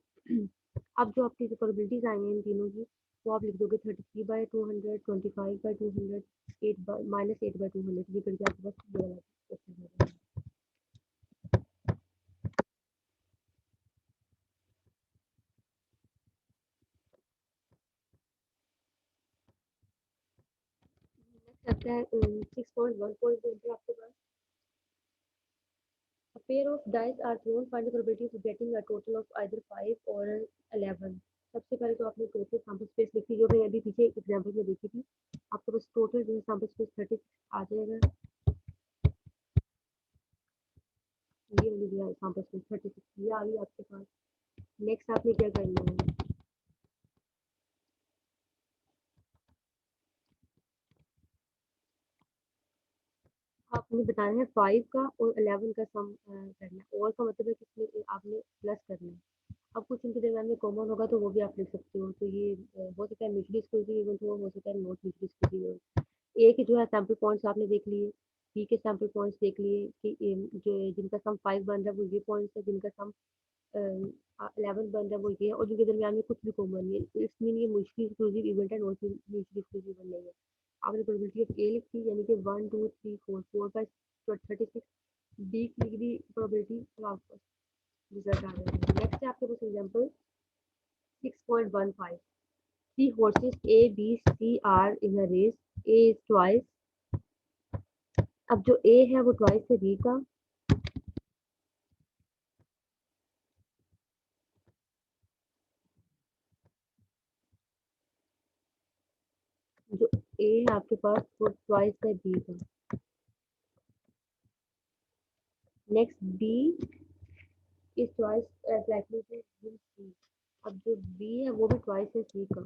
अब जो आपकी जो प्रोबेबिलिटीज आई हैं इन तीनों की, वो आप लिख दोगे 33/200, 25/200, 8/-8/200, ये करके आपके पास ये वाला क्वेश्चन हो जाएगा। नेक्स्ट आता है 6.1 आपके पास, A pair of dice are thrown, find the probability of getting a total of either 5 or 11। सबसे पहले तो आपने टोटल सैम्पल स्पेस लिखी, जो मैंने अभी पीछे एग्जाम्पल में देखी थी। आपके पास टोटल जो है सैम्पल स्पेस 36 आ जाएगा, ये वाली जो है सैम्पल स्पेस 36 ये आ गई आपके पास। नेक्स्ट आपने क्या करना है, आपने बताना है 5 का और 11 का सम करना है, और का मतलब है कि इसमें आपने प्लस करना है। अब कुछ इनके दरमियान में कॉमन होगा तो वो भी आप लिख सकते हो, तो ये हो सकता है म्यूचुअली एक्सक्लूसिव इवेंट हो सकता है नॉट म्यूचुअली एक्सक्लूसिव इवेंट। ए के जो है सैंपल पॉइंट्स आपने देख लिए, बी के सैंपल पॉइंट्स देख लिए कि जो जिनका सम 5 बन रहा है वो ये पॉइंट्स है, जिनका सम 11 बन रहा है वो ये है, और जिनके दरमियान में कुछ भी कॉमन नहीं है, तो इसमें ये म्यूचुअली एक्सक्लूसिव इवेंट है, नॉट म्यूचुअली एक्सक्लूसिव इवेंट नहीं है। आपने प्रोबेबिलिटी ऑफ ए लिखी, यानी कि 1 2 3 4 4 बाय 36। बी की लिख दी प्रोबेबिलिटी, तो आपको रिजल्ट आ जाएगा। नेक्स्ट है आपके पास example 6.15। Three horses A, B, C are in a race. A is twice अब जो ए है वो ट्वाइस है बी का, जो ए है आपके पास वो ट्वाइस है बी का। Next B is twice as likely to be C. अब जो बी है वो भी ट्वाइस है सी का।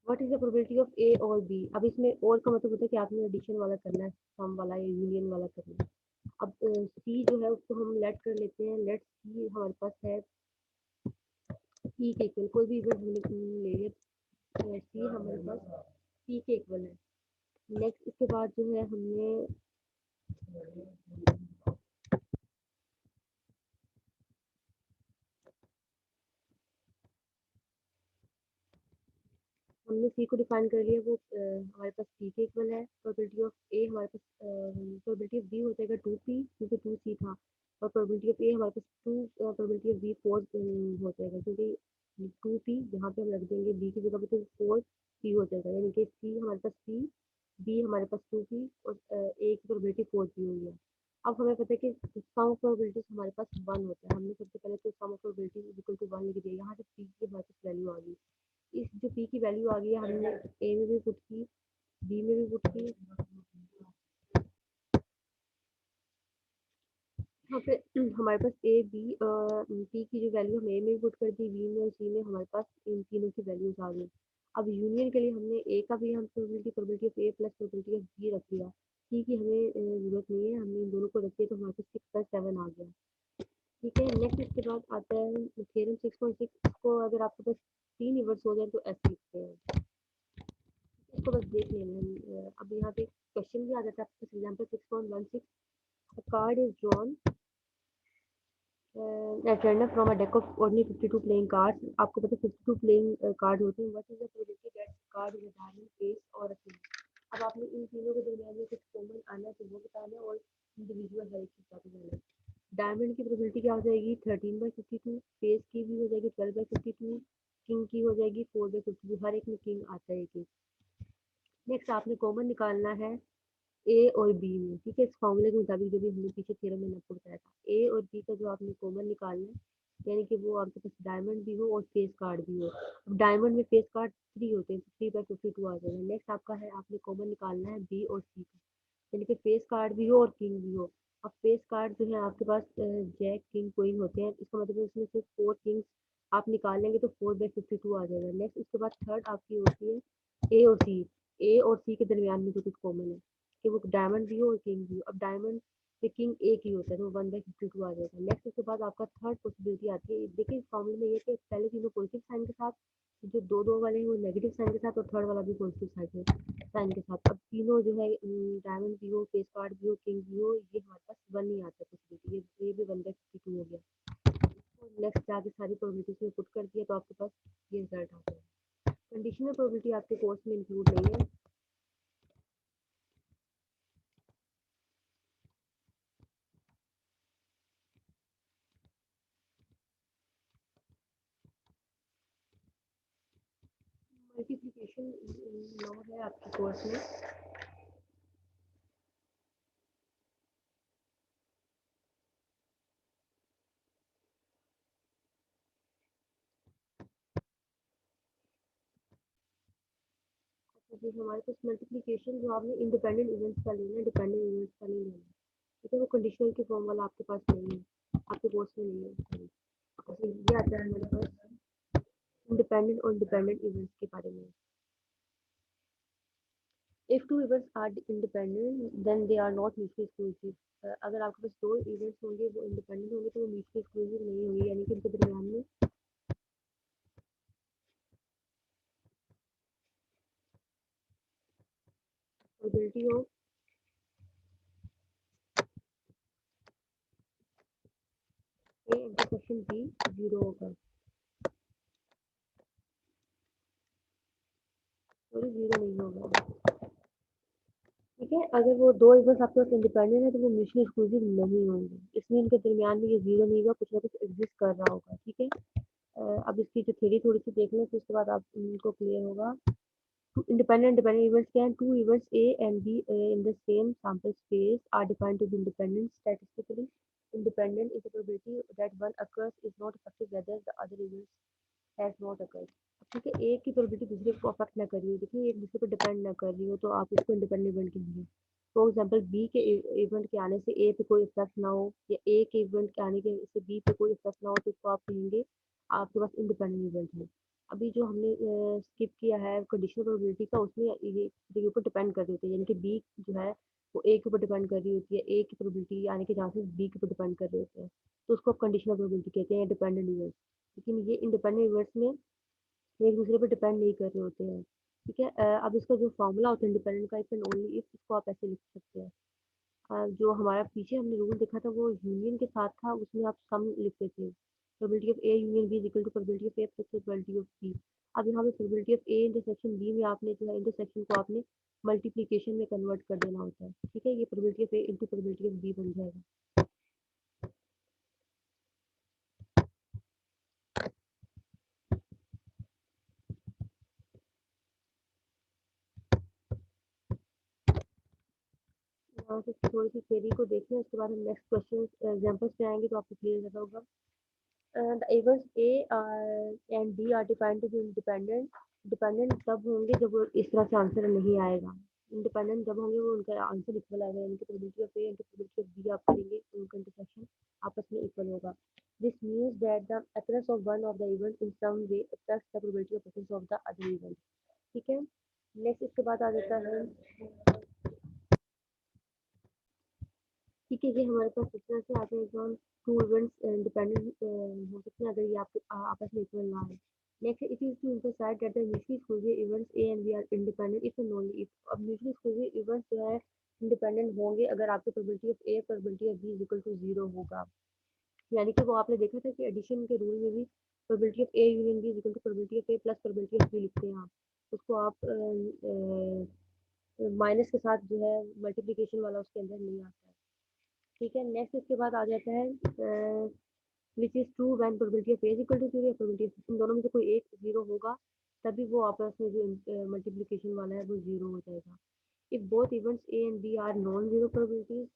What is the probability of A और बी। अब इसमें और का मतलब होता है कि आपने एडिशन वाला करना है, सम वाला या यूनियन वाला करना है। अब सी जो है उसको हम लेट कर लेते हैं, लेट सी हमारे पास है पी के इक्वल, कोई भी इक्वल ले लिया, सी हमारे पास पी के इक्वल है। नेक्स्ट इसके बाद जो है हमने सी को डिफाइन कर लिया, वो हमारे पास पी के इक्वल है। प्रोबेबिलिटी ऑफ ए हमारे पास, प्रोबेबिलिटी ऑफ बी हो जाएगा 2p क्योंकि 2c था, और प्रोबेबिलिटी ऑफ ए हमारे पास 2, प्रोबेबिलिटी ऑफ बी 4 हो जाएगा क्योंकि 2p यहाँ पे हम रख देंगे बी की जगह पे, तो 4p हो जाएगा, यानी कि सी हमारे पास p, बी हमारे पास 2p और ए की प्रोबेबिलिटी 4p हुई है। अब हमें पता है कि सम ऑफ प्रोबेबिलिटीज हमारे पास 1 होता है। हमने सबसे पहले तो सम ऑफ प्रोबेबिलिटीज इक्वल टू 1 लिख दिया, यहाँ से p की हमारे पास वैल्यू आ गई। इस जो पी की वैल्यू आ गई है हमने ए में भी पुट की, बी में भी पुट की, यहाँ पे हमारे पास ए बी पी की जो वैल्यू हम ए में भी पुट कर दी, बी में और सी में हमारे पास इन तीनों की वैल्यूज आ गई। अब यूनियन के लिए हमने ए का भी हम probability of A plus probability of B रख दिया। सी की हमें जरूरत नहीं है, हमने इन दोनों को रख दिया तो हमारे पास 6+7 आ गया। ठीक है, नेक्स्ट इसके बाद आता है थ्योरम 6.6 को अगर आपके पास 3 इनवर्स हो जाए तो ऐसे लिखते हैं। इसको बस देख लेना है। अब यहाँ पे क्वेश्चन भी आ जाता है आपके पास, example 6.16, a card is drawn at random from a deck of only 52 playing cards। आपको पता है 52 प्लेइंग कार्ड होते हैं। What is the probability that card is a diamond face और अ किंग। अब आपने इन तीनों के दरमियान में कुछ कॉमन आना है तो वो बताना है, और इंडिविजुअल हर एक चीज का बताना है। डायमंड की प्रोबेबिलिटी क्या हो जाएगी 13/52, फेस की भी हो जाएगी 12/52, किंग की हो जाएगी 4/52, हर एक में किंग आता है एक। नेक्स्ट आपने कॉमन निकालना है ए और बी में, ठीक है, इस फॉर्मूले के मुताबिक जो भी हमने पीछे थ्योरम में आपको बताया था। ए और बी का जो आपने कॉमन निकालना है, यानी कि वो आपके पास डायमंड भी हो और फेस कार्ड भी हो। अब डायमंड में फेस कार्ड 3 होते हैं, 3/52 आ जाएगा। नेक्स्ट आपका है, आपने कॉमन निकालना है बी और सी का, यानी कि फेस कार्ड भी हो और किंग भी हो। अब फेस कार्ड जो है आपके पास जैक किंग क्वीन होते हैं, इसका मतलब है उसमें से 4 किंग्स आप निकालेंगे तो 4/52 आ जाएगा। नेक्स्ट उसके बाद थर्ड आपकी होती है ए और सी। ए और सी के दरमियान में जो कुछ कॉमन है कि वो डायमंड भी हो और किंग भी हो। अब डायमंड पे किंग एक ही होता है तो 1/52 आ जाएगा। नेक्स्ट उसके बाद आपका थर्ड पॉसिबिलिटी आती है, देखिए इस फॉर्मूले में ये कि पहले तीनों पॉजिटिव साइन के साथ, जो दो दो वाले हैं वो नेगेटिव साइन के साथ, और थर्ड वाला भी पॉजिटिव साइन के साथ। अब तीनों जो है डायमंड भी हो, फेस कार्ड भी हो, किंग भी हो, ये हमारे पास 1 नहीं आता पॉसिबिलिटी, ये भी 1/52 हो गया। नेक्स्ट जाके सारी प्रोबेबिलिटीज में पुट कर दिया तो आपके पास ये रिजल्ट आ गया। कंडीशनल प्रोबेबिलिटी आपके कोर्स में इंक्लूड नहीं है। मल्टीप्लिकेशन लॉ है आपके कोर्स में। जी हमारे पास मल्टीप्लिकेशन जो आपने इंडिपेंडेंट इवेंट्स का लेना है, डिपेंडेंट इवेंट्स का नहीं लेना। ठीक है, वो कंडीशनल के फॉर्म वाला आपके पास नहीं है, आपके कोर्स में नहीं है। अच्छा ये आता है हमारे पास इंडिपेंडेंट और डिपेंडेंट इवेंट्स के बारे में। If two events are independent then they are not mutually exclusive. अगर आपके पास दो इवेंट्स होंगे वो इंडिपेंडेंट होंगे तो वो म्यूचुअली एक्सक्लूसिव नहीं होंगे, यानी कि उनके दरमियान में probability of A intersection B 0 होगा, और 0 नहीं होगा। ठीक है, अगर वो दो इवेंट्स आपके पास इंडिपेंडेंट है तो वो म्यूचुअली एक्सक्लूसिव नहीं होंगे, इसलिए इनके दरमियान में ये 0 नहीं होगा, कुछ ना कुछ एग्जिस्ट कर रहा होगा। ठीक है, अब इसकी जो थ्योरी थोड़ी सी देख लें तो उसके बाद आप इनको क्लियर होगा। Independent events can two events A and B in the same sample space are defined to be independent. Statistically independent is the probability that one occurs is not affected whether the other event has not occurred. ठीक है, एक की probability दूसरे को affect ना कर रही हो, देखिए एक दूसरे पर डिपेंड ना कर रही हो, तो आप इसको इंडिपेंडेंट इवेंट कहेंगे। फॉर एग्जांपल बी के इवेंट के आने से ए पे कोई इफेक्ट ना हो, या ए के इवेंट के आने के से बी पे कोई इफेक्ट ना हो, तो इसको आप कहेंगे आपके पास इंडिपेंडेंट इवेंट है। अभी जो हमने स्किप किया है कंडीशनल प्रोबेबिलिटी का, उसमें ये के ऊपर डिपेंड कर रही होती है, यानी कि बी जो है वो ए के ऊपर डिपेंड कर रही होती है, ए की प्रोबेबिलिटी आने के चांसेस बी के ऊपर डिपेंड कर रहे होते हैं, तो उसको कंडीशनल प्रोबेबिलिटी कहते हैं, डिपेंडेंट इवेंट। लेकिन ये इंडिपेंडेंट इवेंट्स में एक दूसरे पे डिपेंड नहीं कर रहे होते हैं। ठीक है, अब इसका जो फॉर्मूला होता है इंडिपेंडेंट का, इफ एंड ओनली इफ, इसको आप ऐसे लिख सकते हैं। जो हमारा पीछे हमने रूल देखा था वो यूनियन के साथ था, उसमें आप सम लिखते थे, probability of A union B is equal to probability of A plus probability of B. अब यहाँ पे probability of A intersection B में आपने जो है इंटरसेक्शन को आपने मल्टीप्लिकेशन में कन्वर्ट कर देना होता है। ठीक है, ये probability of A into probability of B बन जाएगा। यहाँ से थोड़ी सी थ्योरी को देखते हैं, उसके बाद हम नेक्स्ट क्वेश्चन एग्जाम्पल्स पे आएंगे तो आपको क्लियर ज़्यादा होगा। The events A and B are defined to be independent. Dependent तब होंगे जब वो इस तरह से आंसर नहीं आएगा। इंडिपेंडेंट जब होंगे वो उनका आंसर इक्वल आएगा, यानी कि probability of A and probability of B आप करेंगे तो उनका इंटरसेक्शन आपस में इक्वल होगा। This means that the occurrence of one of the event in some way affects the probability of occurrence of the other event। ठीक है, next इसके बाद आ जाता है, ठीक है, ये हमारे पास इस तरह से आते हैं जॉन टू इवेंट्स इंडिपेंडेंट हो सकते हैं अगर ये आपके आपस में इक्वल ना हो। Next it is to emphasize that the mutually exclusive events A and B are independent if and only if। अब म्यूचुअली एक्सक्लूसिव इवेंट्स जो है इंडिपेंडेंट होंगे अगर आपकी probability of A probability of B is equal to zero होगा। यानी कि वो आपने देखा था कि एडिशन के रूल में भी probability of A union B is equal to probability of A plus probability of B लिखते हैं आप, उसको आप माइनस के साथ जो है मल्टीप्लिकेशन वाला उसके अंदर नहीं आता है। ठीक है, नेक्स्ट इसके बाद आ जाता है which is true when probability of A is equal to zero या प्रोबेबिलिटी ऑफ इन दोनों में से कोई एक जीरो होगा, तभी वो आपस में जो मल्टीप्लिकेशन वाला है वो जीरो हो जाएगा। If both events A and B are non zero probabilities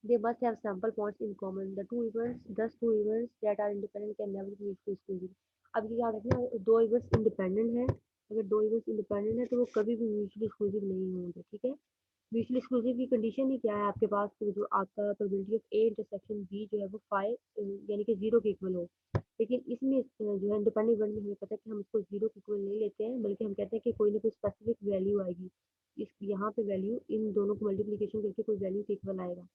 they must have sample points in common। The two events, thus two events that are independent can never be mutually exclusive। अब ये याद रखना, दो events independent है, अगर दो events independent है तो वो कभी भी म्यूचुअली एक्सक्लूसिव नहीं होंगे। ठीक है, म्यूचुअली एक्सक्लूसिव की कंडीशन ही क्या है आपके पास, तो जो आपका probability of A intersection B जो है वो 5 यानी कि जीरो के इक्वल हो। लेकिन इसमें जो है इंडिपेंडेंट इवेंट में हमें पता है कि हम इसको जीरो के इक्वल नहीं लेते हैं, बल्कि हम कहते हैं कि कोई ना कोई स्पेसिफिक वैल्यू आएगी, इस यहाँ पे वैल्यू इन दोनों को मल्टीप्लिकेशन करके कोई वैल्यू के इक्वल आएगा।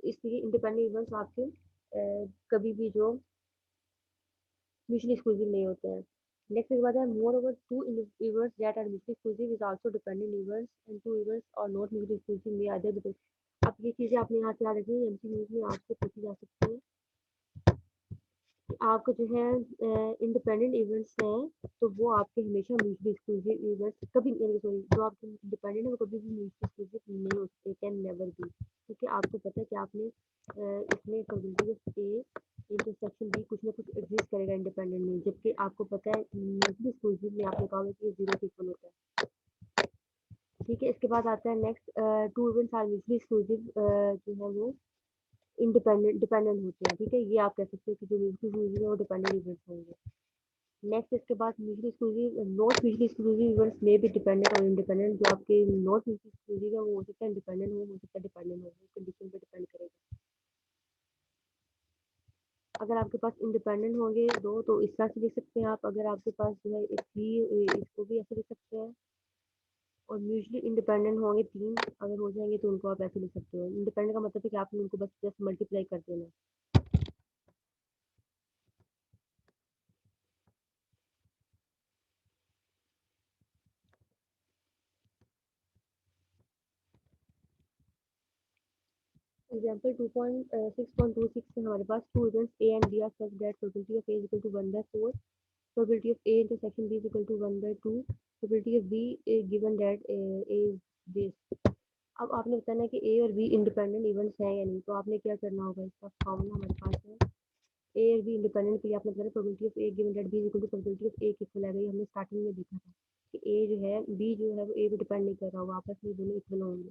इसलिए इंडिपेंडेंट इवेंट्स आपके कभी भी जो म्यूचुअली एक्सक्लूसिव नहीं होते हैं। नेक्स्ट के बाद है moreover two events that are mutually exclusive is also dependent events and two events are not mutually exclusive में अदर डिपेंड। अब ये चीज़ें आपने यहाँ से याद रखनी है, एमसीक्यूज में आपसे पूछी जा सकती है। आपका जो है इंडिपेंडेंट इवेंट्स हैं तो वो आपके हमेशा म्यूचुअली एक्सक्लूसिव इवेंट्स कभी सॉरी जो आपके डिपेंडेंट है वो कभी भी म्यूचुअली एक्सक्लूसिव नहीं हो सकते, कैन नेवर बी। क्योंकि आपको पता है कि आपने इसमें probability of A intersection B कुछ ना कुछ एग्जिस्ट करेगा इंडिपेंडेंट में, जबकि आपको पता है म्यूचुअली एक्सक्लूसिव में आपने कहा कि ये जीरो के इक्वल होता है। ठीक है, इसके बाद आता है next two events are mutually exclusive जो है वो डिपेंडेंट होते हैं। ठीक है, ये आप कह सकते हैं कि जो म्यूचुअली एक्सक्लूसिव है वो डिपेंडेंट इवेंट्स होंगे। नेक्स्ट इसके बाद mutually exclusive not mutually exclusive events में भी डिपेंडेंट और इंडिपेंडेंट, जो आपके नॉट म्यूचुअली एक्सक्लूसिव है वो हो सकता है इंडिपेंडेंट हो सकता है डिपेंडेंट हो, कंडीशन पे डिपेंड करेगा। अगर आपके पास इंडिपेंडेंट होंगे दो तो इस तरह से लिख सकते हैं आप, अगर आपके पास जो है एक थ्री इसको भी ऐसे लिख सकते हैं, और म्यूचुअली इंडिपेंडेंट होंगे तीन अगर हो जाएंगे तो उनको आप ऐसे लिख सकते हो। इंडिपेंडेंट का मतलब है कि आपने उनको बस जस्ट मल्टीप्लाई कर देना। एग्जाम्पल 2.6.26 में हमारे पास two events A and B are such that probability of A is equal to 1/4, probability of A intersection B is equal to 1/2, probability of B given that A is this. अब आपने बताना है कि ए और be independent events हैं या नहीं, तो आपने क्या करना होगा, इसका फॉर्मूला हमारे पास है। ए और बी इंडिपेंडेंट के लिए आपने बताया probability of A given that B is equal to probability of A कितना आ गई, हमने स्टार्टिंग में देखा था कि ए जो है बी जो है वो ए पे डिपेंड नहीं कर रहा होगा, आपस में दोनों इक्वल होंगे।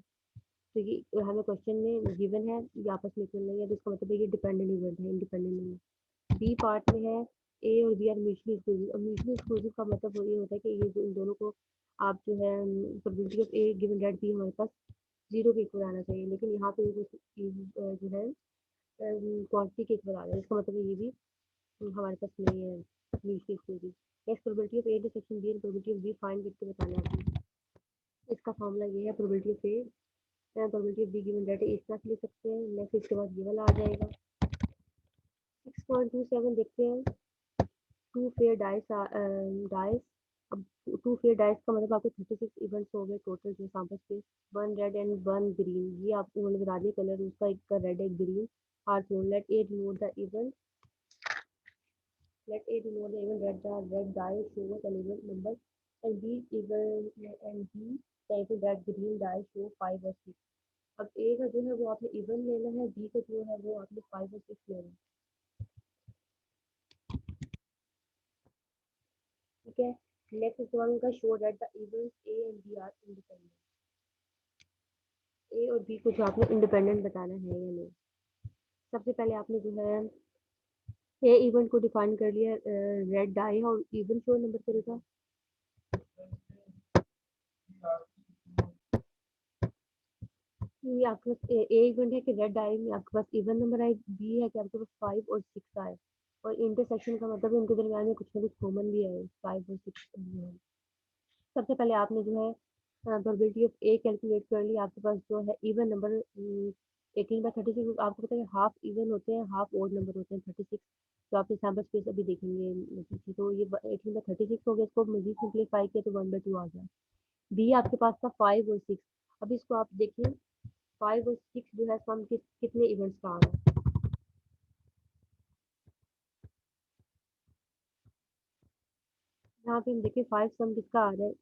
तो ये हमें क्वेश्चन में गिवन है ये आपस में इक्वल नहीं है, तो इसका मतलब है ये डिपेंडेंट इवेंट है, इंडिपेंडेंट नहीं है। बी पार्ट में है ए और बी आर म्यूचुअली एक्सक्लूसिव। अब म्यूचुअली एक्सक्लूसिव का मतलब ये होता है कि ये इन दोनों को आप जो है probability of A given that B हमारे पास जीरो के इक्वल आना चाहिए, लेकिन यहाँ पे जो है क्वांटिटी के इक्वल आ रहा है, इसका मतलब ये भी हमारे पास नहीं है mutually exclusive. Next probability of A intersection B and probability of B find करके बताना है आपको। इसका फॉर्मूला ये है probability of A probability of B given that इस तरह से लिख सकते हैं। नेक्स्ट इसके बाद ये वाला आ जाएगा 6.27 देखते हैं। टू फेयर डाइस डाइस अब टू फेयर डाइस का मतलब आपको 36 इवेंट्स हो गए टोटल जो sample space. One red and one green, ये आपको उन्होंने बता दिया कलर उसका, एक का रेड एक green are thrown. Let A denote the event let A denote the event that the red die shows an event number and B event and B the event that green die show 5 और 6। अब A का जो है वो आपने even लेना है, B का जो है वो आपने 5 और 6 लेना है। ठीक है, नेक्स्ट इसके बाद उनका show that the events A and B are independent. A और B को जो आपने इंडिपेंडेंट बताना है या नहीं। सबसे पहले आपने जो है ए इवेंट को डिफाइन कर लिया, रेड डाई है और इवन शो नंबर करेगा। ये आपके पास ए इवेंट है कि रेड आई में आपके पास इवन नंबर आए, बी है कि आपके पास 5 और 6 आए, और इंटरसेक्शन का मतलब इनके दरमियान में कुछ ना कुछ कॉमन भी है 5 और 6 है। सबसे पहले आपने जो है प्रोबेबिलिटी ऑफ ए कैलकुलेट कर ली। आपके पास जो है इवन नंबर 18/36, आपको पता है हाफ इवन होते हैं हाफ ओड नंबर होते हैं 36, तो आपने सैम्पल स्पेस अभी देखेंगे। तो ये 18/36 हो गया, इसको मजीद सिंप्लीफाई किया तो 1/2 आ गया। बी आपके पास था 5 और 6। अब इसको आप देखिए 5 और 6 जो है सम कितने इवेंट्स का आ रहा है। यहाँ पे हम देखिए 5 सम किसका आ रहा है,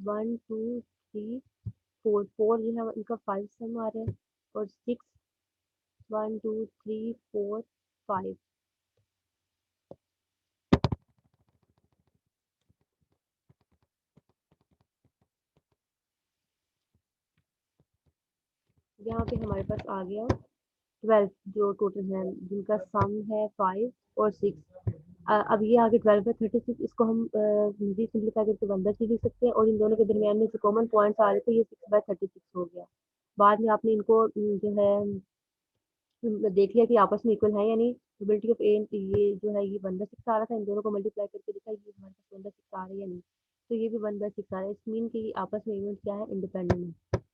1 2 3 4, 4 जो है इनका 5 सम आ रहा है, और 6 1 2 3 4 5। यहाँ पे हमारे पास आ गया 12 जो टोटल है जिनका सम है 5 और 6। अब ये आगे 12/36, इसको हम मजीद सिंप्लीफाई करके 1/3 लिख सकते हैं, और इन दोनों के दरमियान में जो कॉमन पॉइंट्स आ रहे थे ये 6/36 हो गया। बाद में आपने इनको जो है देख लिया कि आपस में इक्वल है या नहीं। प्रोबेबिलिटी ऑफ ए ये जो है ये 1/6 आ रहा था, इन दोनों को मल्टीप्लाई करके देखा ये हमारे पास 1/6 आ रहा है या नहीं, तो ये भी 1/6 आ रहा है। इस मीन कि आपस में इवेंट क्या है, इंडिपेंडेंट है।